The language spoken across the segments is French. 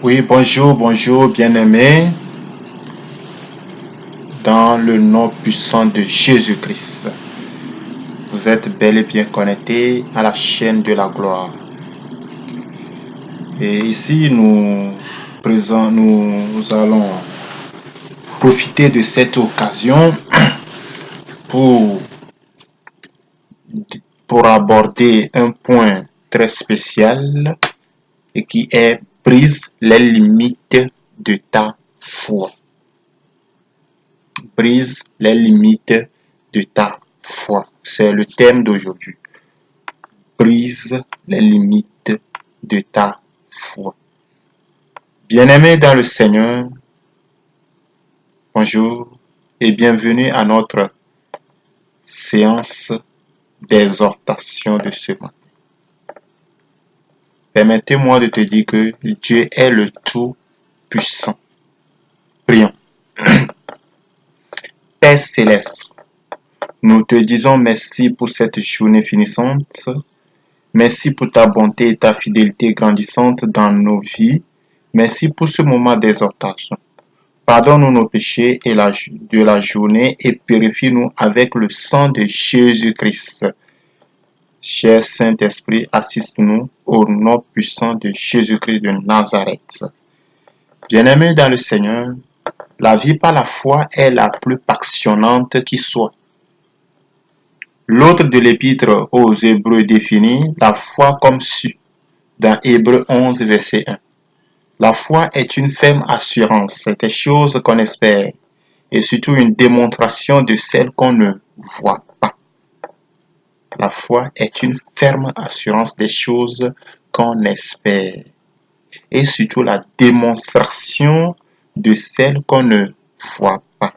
Oui, bonjour, bonjour, bien-aimés, dans le nom puissant de Jésus-Christ. Vous êtes bel et bien connectés à la chaîne de la gloire. Et ici, nous allons profiter de cette occasion pour, pour aborder un point très spécial et qui est brise les limites de ta foi. Brise les limites de ta foi. C'est le thème d'aujourd'hui. Brise les limites de ta foi. Bien-aimés dans le Seigneur, bonjour et bienvenue à notre séance d'exhortation de ce matin. Permettez-moi de te dire que Dieu est le Tout-Puissant. Prions. Père Céleste, nous te disons merci pour cette journée finissante. Merci pour ta bonté et ta fidélité grandissante dans nos vies. Merci pour ce moment d'exhortation. Pardonne-nous nos péchés de la journée et purifie-nous avec le sang de Jésus-Christ. Cher Saint-Esprit, assiste-nous au nom puissant de Jésus-Christ de Nazareth. Bien-aimés dans le Seigneur, la vie par la foi est la plus passionnante qui soit. L'autre de l'épître aux Hébreux définit la foi comme suit dans Hébreux 11, verset 1. La foi est une ferme assurance des choses qu'on espère et surtout une démonstration de celles qu'on ne voit pas. La foi est une ferme assurance des choses qu'on espère et surtout la démonstration de celles qu'on ne voit pas.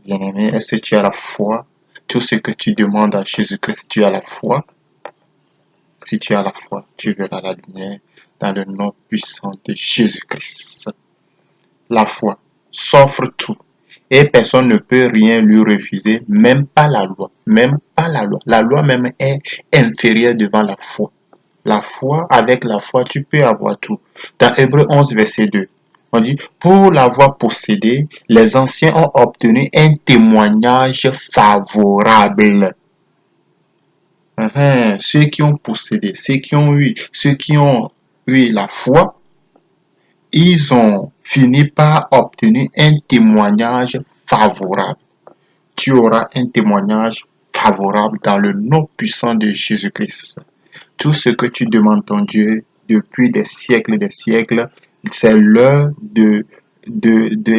Bien-aimé, est-ce que tu as la foi? Tout ce que tu demandes à Jésus-Christ, tu as la foi. Si tu as la foi, tu verras la lumière dans le nom puissant de Jésus-Christ. La foi s'offre tout et personne ne peut rien lui refuser, même pas la loi. Même pas la loi. La loi même est inférieure devant la foi. La foi, avec la foi, tu peux avoir tout. Dans Hébreux 11, verset 2, on dit, pour l'avoir possédé, les anciens ont obtenu un témoignage favorable. Ceux qui ont possédé, ceux qui ont eu la foi, ils ont fini par obtenir un témoignage favorable. Tu auras un témoignage favorable dans le nom puissant de Jésus-Christ. Tout ce que tu demandes ton Dieu depuis des siècles et des siècles, c'est l'heure de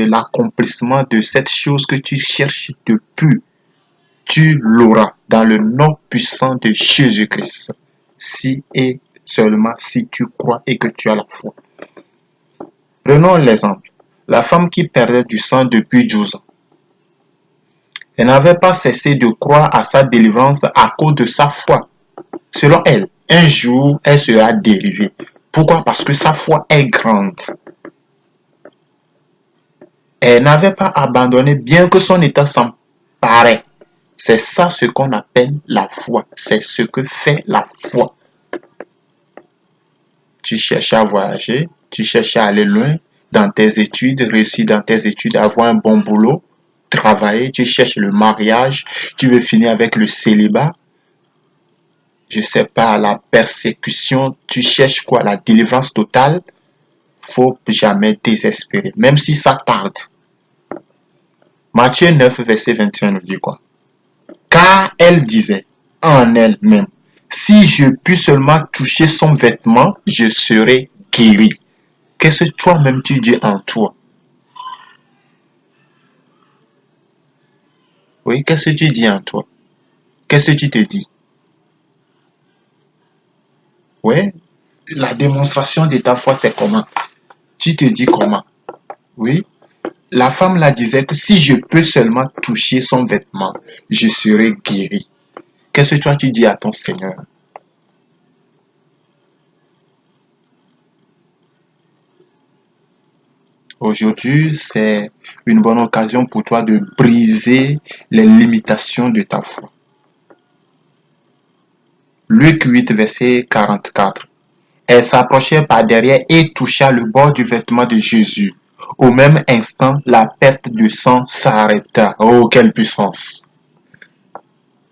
l'accomplissement de cette chose que tu cherches depuis. Tu l'auras dans le nom puissant de Jésus-Christ. Si et seulement si tu crois et que tu as la foi. Prenons l'exemple. La femme qui perdait du sang depuis 12 ans. Elle n'avait pas cessé de croire à sa délivrance à cause de sa foi. Selon elle, un jour, elle sera délivrée. Pourquoi? Parce que sa foi est grande. Elle n'avait pas abandonné bien que son état s'emparait. C'est ça ce qu'on appelle la foi. C'est ce que fait la foi. Tu cherches à voyager, tu cherches à aller loin dans tes études, réussir dans tes études, avoir un bon boulot, travailler, tu cherches le mariage, tu veux finir avec le célibat, je sais pas, la persécution, tu cherches quoi? La délivrance totale. Faut jamais désespérer, même si ça tarde. Matthieu 9, verset 21 nous dit quoi? Car elle disait en elle-même, si je puis seulement toucher son vêtement, je serai guéri. Qu'est-ce que toi-même tu dis en toi? Oui, qu'est-ce que tu dis en toi? Qu'est-ce que tu te dis? Oui, la démonstration de ta foi, c'est comment? Tu te dis comment? Oui, la femme la disait que si je peux seulement toucher son vêtement, je serai guéri. Qu'est-ce que toi tu dis à ton Seigneur? Aujourd'hui, c'est une bonne occasion pour toi de briser les limitations de ta foi. Luc 8, verset 44. Elle s'approchait par derrière et toucha le bord du vêtement de Jésus. Au même instant, la perte de sang s'arrêta. Oh, quelle puissance!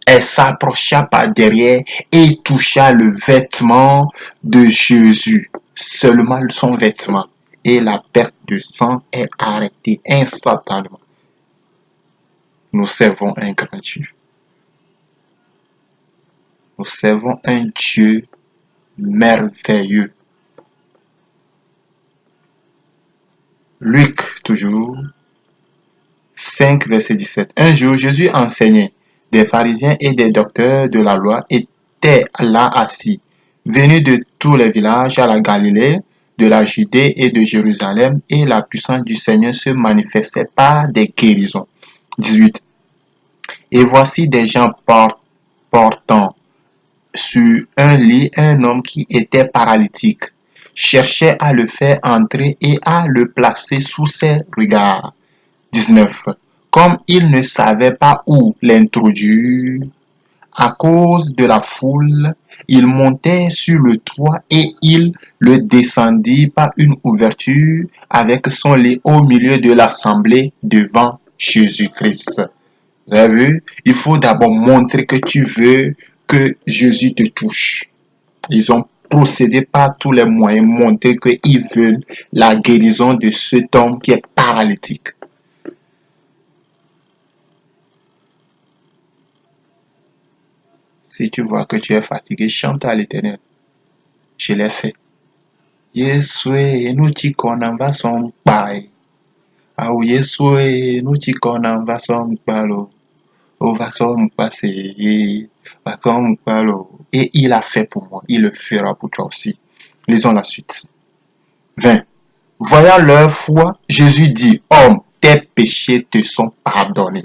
Elle s'approcha par derrière et toucha le vêtement de Jésus. Seulement son vêtement. Et la perte de sang est arrêtée instantanément. Nous servons un grand Dieu. Nous servons un Dieu merveilleux. Luc, toujours, 5, verset 17. Un jour, Jésus enseignait. Des pharisiens et des docteurs de la loi étaient là assis, venus de tous les villages à la Galilée, de la Judée et de Jérusalem, et la puissance du Seigneur se manifestait par des guérisons. 18. Et voici des gens portant sur un lit un homme qui était paralytique, cherchaient à le faire entrer et à le placer sous ses regards. 19. Comme il ne savait pas où l'introduire, à cause de la foule, il montait sur le toit et il le descendit par une ouverture avec son lit au milieu de l'assemblée devant Jésus-Christ. Vous avez vu? Il faut d'abord montrer que tu veux que Jésus te touche. Ils ont procédé par tous les moyens, montrer qu'ils veulent la guérison de cet homme qui est paralytique. Si tu vois que tu es fatigué, chante à l'Éternel. Je l'ai fait. Yesue, nous t'y connaissons va son paille. Ah oui, Yesue, nous t'y connaissons va son palo. Oh, va son passé. Va comme palo. Et il a fait pour moi. Il le fera pour toi aussi. Lisons la suite. 20. Voyant leur foi, Jésus dit, homme, tes péchés te sont pardonnés.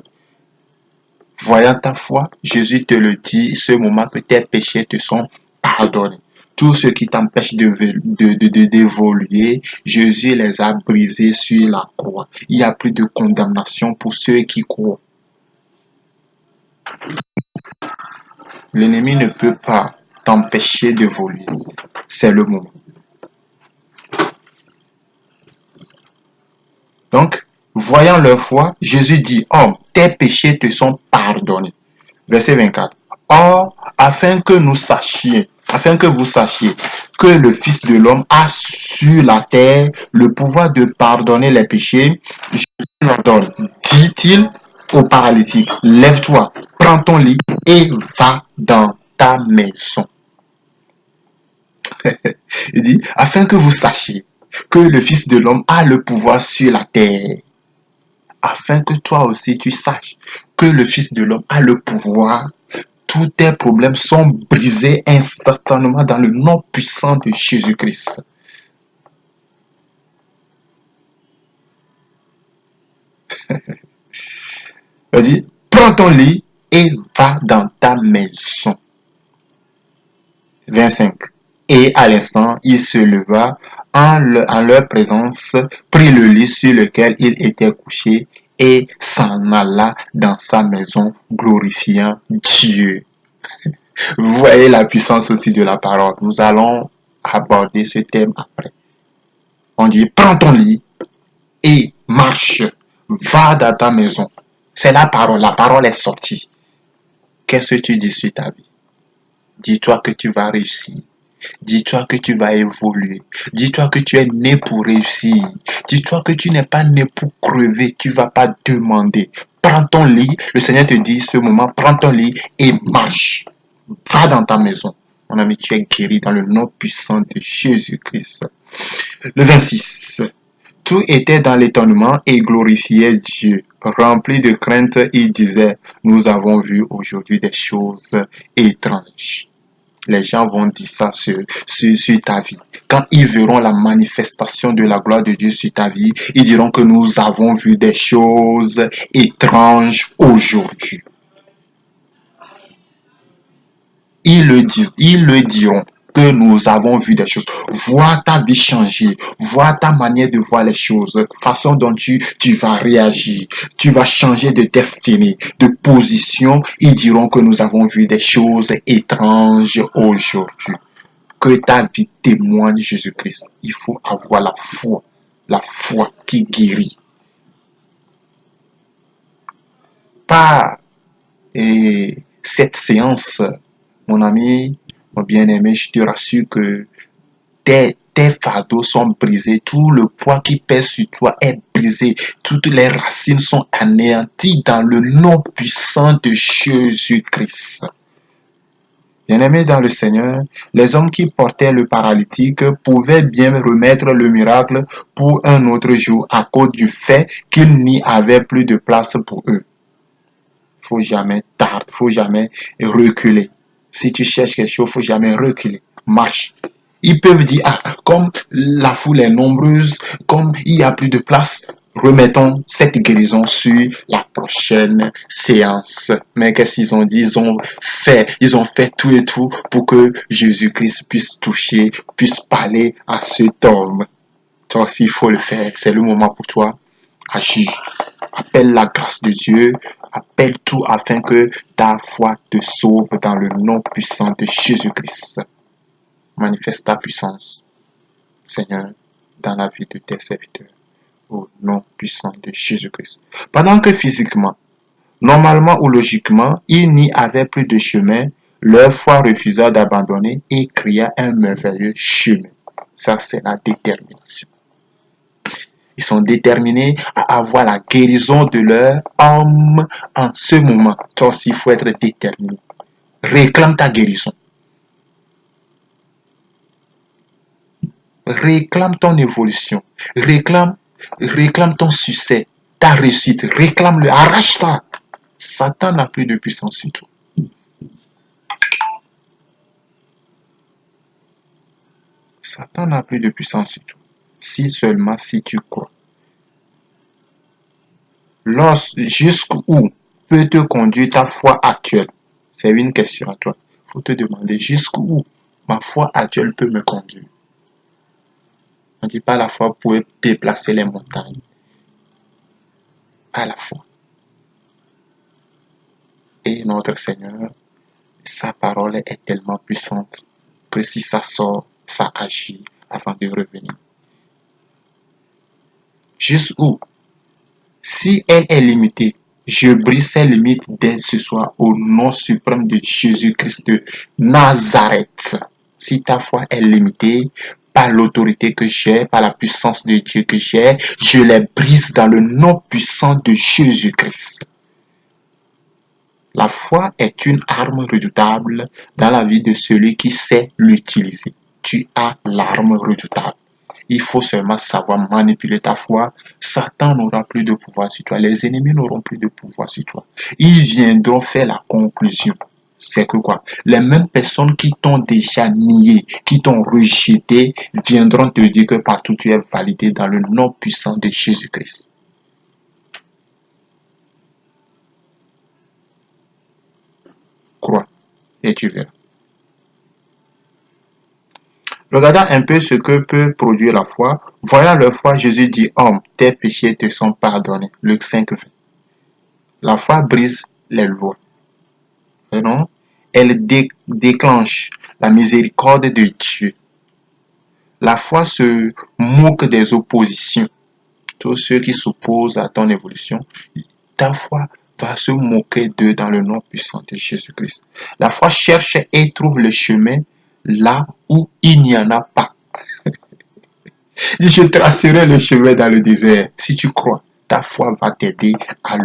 Voyant ta foi, Jésus te le dit, ce moment que tes péchés te sont pardonnés. Tout ce qui t'empêche d'évoluer, Jésus les a brisés sur la croix. Il n'y a plus de condamnation pour ceux qui croient. L'ennemi ne peut pas t'empêcher d'évoluer. C'est le moment. Donc, voyant leur foi, Jésus dit, homme, tes péchés te sont pardonnés. Verset 24. Or, afin que vous sachiez que le Fils de l'homme a sur la terre le pouvoir de pardonner les péchés, je leur donne, dit-il au paralytique, lève-toi, prends ton lit et va dans ta maison. Il dit, afin que vous sachiez que le Fils de l'homme a le pouvoir sur la terre, afin que toi aussi tu saches que le Fils de l'homme a le pouvoir. Tous tes problèmes sont brisés instantanément dans le nom puissant de Jésus-Christ. Il dit, prends ton lit et va dans ta maison. 25. Et à l'instant, il se leva en leur présence, prit le lit sur lequel il était couché et s'en alla dans sa maison, glorifiant Dieu. Vous voyez la puissance aussi de la parole. Nous allons aborder ce thème après. On dit, prends ton lit et marche, va dans ta maison. C'est la parole est sortie. Qu'est-ce que tu dis sur ta vie? Dis-toi que tu vas réussir. Dis-toi que tu vas évoluer. Dis-toi que tu es né pour réussir. Dis-toi que tu n'es pas né pour crever. Tu ne vas pas demander. Prends ton lit. Le Seigneur te dit ce moment, prends ton lit et marche. Va dans ta maison. Mon ami, tu es guéri dans le nom puissant de Jésus-Christ. Le 26. Tout était dans l'étonnement et glorifiait Dieu. Rempli de crainte, il disait, nous avons vu aujourd'hui des choses étranges. Les gens vont dire ça sur ta vie. Quand ils verront la manifestation de la gloire de Dieu sur ta vie, ils diront que nous avons vu des choses étranges aujourd'hui. Ils le diront que nous avons vu des choses. Vois ta vie changer. Vois ta manière de voir les choses. Façon dont tu vas réagir. Tu vas changer de destinée, de position. Ils diront que nous avons vu des choses étranges aujourd'hui. que ta vie témoigne Jésus-Christ. Il faut avoir la foi qui guérit. Par cette séance, mon ami, mon bien-aimé, je te rassure que tes fardeaux sont brisés, tout le poids qui pèse sur toi est brisé, toutes les racines sont anéanties dans le nom puissant de Jésus-Christ. Bien-aimés dans le Seigneur, les hommes qui portaient le paralytique pouvaient bien remettre le miracle pour un autre jour à cause du fait qu'il n'y avait plus de place pour eux. Faut jamais tarder, faut jamais reculer. Si tu cherches quelque chose, faut jamais reculer. Marche. Ils peuvent dire, ah, comme la foule est nombreuse, comme il n'y a plus de place, remettons cette guérison sur la prochaine séance. Mais qu'est-ce qu'ils ont dit? Ils ont fait tout et tout pour que Jésus-Christ puisse toucher, puisse parler à cet homme. Toi aussi, il faut le faire. C'est le moment pour toi. Agis. Appelle la grâce de Dieu. Appelle tout afin que ta foi te sauve dans le nom puissant de Jésus-Christ. Manifeste ta puissance, Seigneur, dans la vie de tes serviteurs, au nom puissant de Jésus-Christ. Pendant que physiquement, normalement ou logiquement, il n'y avait plus de chemin, leur foi refusa d'abandonner et cria un merveilleux chemin. Ça, c'est la détermination. Ils sont déterminés à avoir la guérison de leur âme en ce moment. Toi aussi, il faut être déterminé. Réclame ta guérison. Réclame ton évolution. Réclame ton succès, ta réussite. Réclame-le. Arrache-la. Satan n'a plus de puissance sur toi. Satan n'a plus de puissance sur toi. Si seulement si tu crois. Jusqu'où peut te conduire ta foi actuelle? C'est une question à toi. Il faut te demander jusqu'où ma foi actuelle peut me conduire. On ne dit pas la foi pour déplacer les montagnes. À la foi. Et notre Seigneur, sa parole est tellement puissante que si ça sort, ça agit avant de revenir. Jusqu'où? Si elle est limitée, je brise ses limites dès ce soir au nom suprême de Jésus-Christ de Nazareth. Si ta foi est limitée par l'autorité que j'ai, par la puissance de Dieu que j'ai, je les brise dans le nom puissant de Jésus-Christ. La foi est une arme redoutable dans la vie de celui qui sait l'utiliser. Tu as l'arme redoutable. Il faut seulement savoir manipuler ta foi. Satan n'aura plus de pouvoir sur toi. Les ennemis n'auront plus de pouvoir sur toi. Ils viendront faire la conclusion. C'est que quoi? Les mêmes personnes qui t'ont déjà nié, qui t'ont rejeté, viendront te dire que partout tu es validé dans le nom puissant de Jésus-Christ. Crois et tu verras. Regardant un peu ce que peut produire la foi, voyant leur foi, Jésus dit, homme, tes péchés te sont pardonnés. Luc 5, 20. La foi brise les lois. Non? Elle déclenche la miséricorde de Dieu. La foi se moque des oppositions. Tous ceux qui s'opposent à ton évolution, ta foi va se moquer d'eux dans le nom puissant de Jésus-Christ. La foi cherche et trouve le chemin là où il n'y en a pas. Je tracerai le chemin dans le désert. Si tu crois, ta foi va t'aider à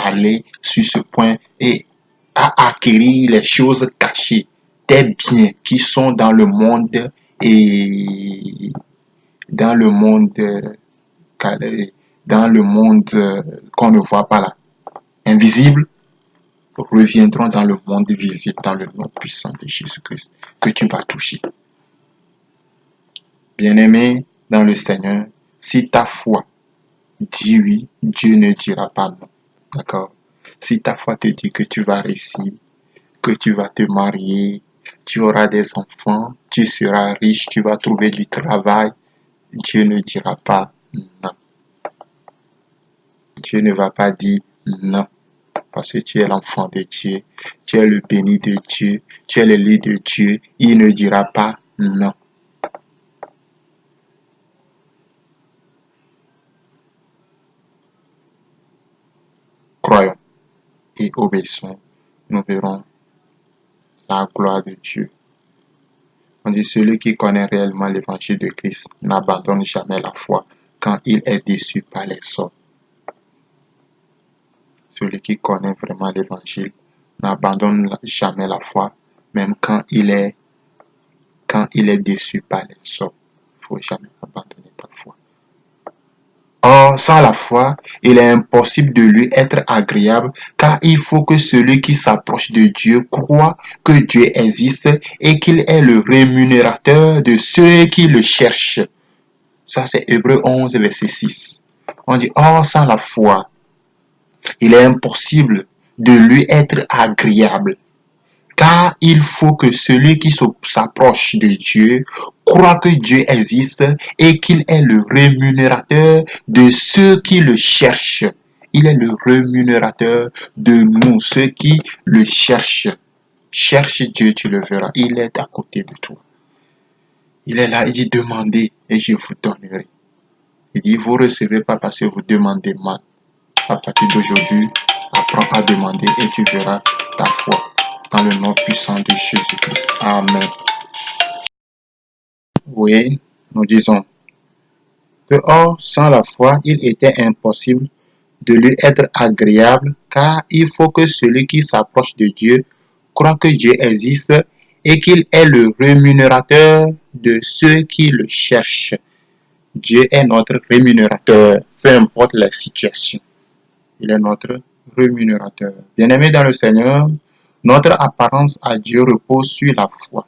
aller sur ce point et à acquérir les choses cachées, tes biens qui sont dans le monde et dans le monde qu'on ne voit pas là, invisible, reviendront dans le monde visible, dans le nom puissant de Jésus-Christ, que tu vas toucher. Bien-aimé dans le Seigneur, si ta foi dit oui, Dieu ne dira pas non. D'accord? Si ta foi te dit que tu vas réussir, que tu vas te marier, tu auras des enfants, tu seras riche, tu vas trouver du travail, Dieu ne dira pas non. Dieu ne va pas dire non. Parce que tu es l'enfant de Dieu, tu es le béni de Dieu, tu es le lit de Dieu. Il ne dira pas non. Croyons et obéissons. Nous verrons la gloire de Dieu. On dit celui qui connaît réellement l'évangile de Christ n'abandonne jamais la foi quand il est déçu par les hommes. Celui qui connaît vraiment l'évangile n'abandonne jamais la foi, même quand il est déçu par les hommes. Il ne faut jamais abandonner ta foi. Or, sans la foi, il est impossible de lui être agréable, car il faut que celui qui s'approche de Dieu croit que Dieu existe et qu'il est le rémunérateur de ceux qui le cherchent. Ça, c'est Hébreux 11, verset 6. On dit, or, sans la foi, il est impossible de lui être agréable, car il faut que celui qui s'approche de Dieu croit que Dieu existe et qu'il est le rémunérateur de ceux qui le cherchent. Il est le rémunérateur de nous, ceux qui le cherchent. Cherche Dieu, tu le verras. Il est à côté de toi. Il est là, il dit demandez et je vous donnerai. Il dit vous ne recevez pas parce que vous demandez mal. À partir d'aujourd'hui, apprends à demander et tu verras ta foi. Dans le nom puissant de Jésus-Christ. Amen. Oui, nous disons que or, sans la foi, il était impossible de lui être agréable, car il faut que celui qui s'approche de Dieu croit que Dieu existe et qu'il est le rémunérateur de ceux qui le cherchent. Dieu est notre rémunérateur, peu importe la situation. Il est notre rémunérateur. Bien-aimé dans le Seigneur, notre apparence à Dieu repose sur la foi.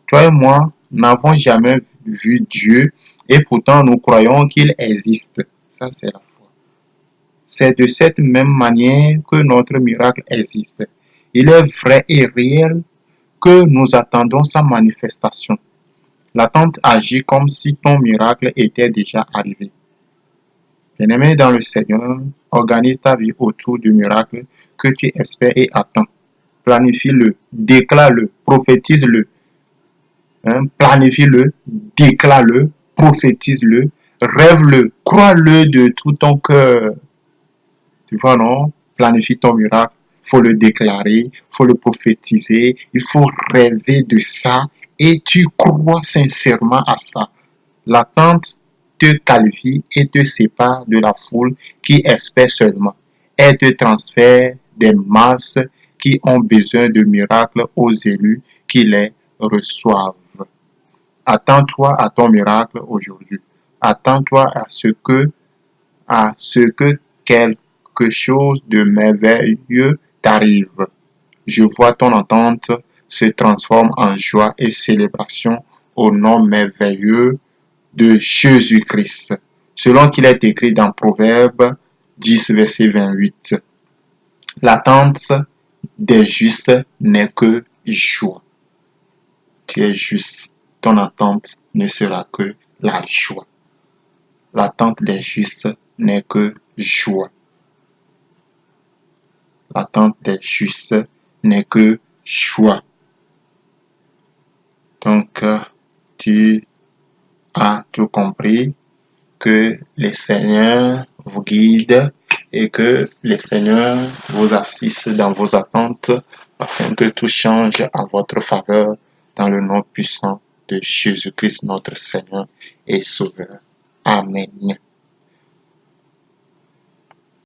Toi et moi n'avons jamais vu Dieu et pourtant nous croyons qu'il existe. Ça, c'est la foi. C'est de cette même manière que notre miracle existe. Il est vrai et réel que nous attendons sa manifestation. L'attente agit comme si ton miracle était déjà arrivé. Bien-aimé dans le Seigneur, organise ta vie autour du miracle que tu espères et attends. Planifie-le, déclare-le, prophétise-le. Planifie-le, déclare-le, prophétise-le, rêve-le, crois-le de tout ton cœur. Tu vois, non? Planifie ton miracle, il faut le déclarer, il faut le prophétiser, il faut rêver de ça et tu crois sincèrement à ça. L'attente te qualifie et te sépare de la foule qui espère seulement. Elle te transfère des masses qui ont besoin de miracles aux élus qui les reçoivent. Attends-toi à ton miracle aujourd'hui. Attends-toi à ce que quelque chose de merveilleux t'arrive. Je vois ton attente se transforme en joie et célébration au nom merveilleux de Jésus-Christ. Selon qu'il est écrit dans Proverbe 10, verset 28. L'attente des justes n'est que joie. Tu es juste. Ton attente ne sera que la joie. L'attente des justes n'est que joie. L'attente des justes n'est que joie. Donc, tu as tout compris, que le Seigneur vous guide et que le Seigneur vous assiste dans vos attentes afin que tout change à votre faveur dans le nom puissant de Jésus-Christ notre Seigneur et Sauveur. Amen.